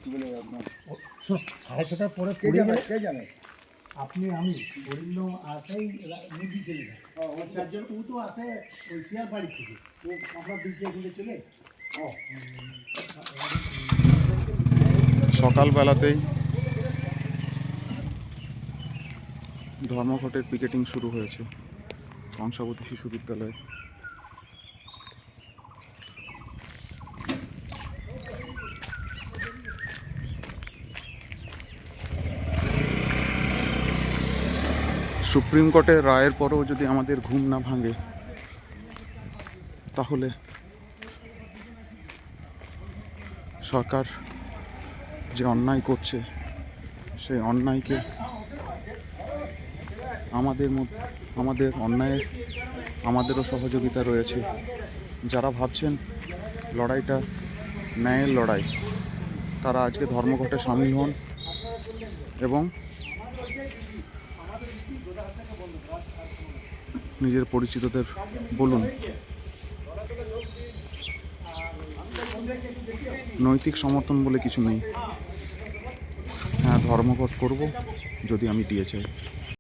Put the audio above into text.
কি বলে আপনার শোনো 6:30টার পরে কে যাবে আপনি আমি বরিন্দ আসেই মুদি ছেলেটা ওর চারজন ও তো আসে ওই শিয়ার বাড়ি থেকে ও আমরা বিজয় ঘুরে চলে সকালবেলাতেই ধর্মঘটের পিকেটিং শুরু হয়েছে কংসাবতী শিশু বিদ্যালয়ে। সুপ্রিম কোর্টের রায়ের পরেও যদি আমাদের ঘুম না ভাঙে তাহলে সরকার যে অন্যায় করছে সেই অন্যায়কে আমাদের অন্যায়ে আমাদেরও সহযোগিতা রয়েছে। যারা ভাবছেন লড়াইটা ন্যায়ের লড়াই তারা আজকে ধর্মঘটে সামিল হন এবং নিজের পরিচিতদের বলুন। নৈতিক সমর্থন বলে কিছু নেই। হ্যাঁ, ধর্মঘট করব যদি আমি দিয়ে চাই।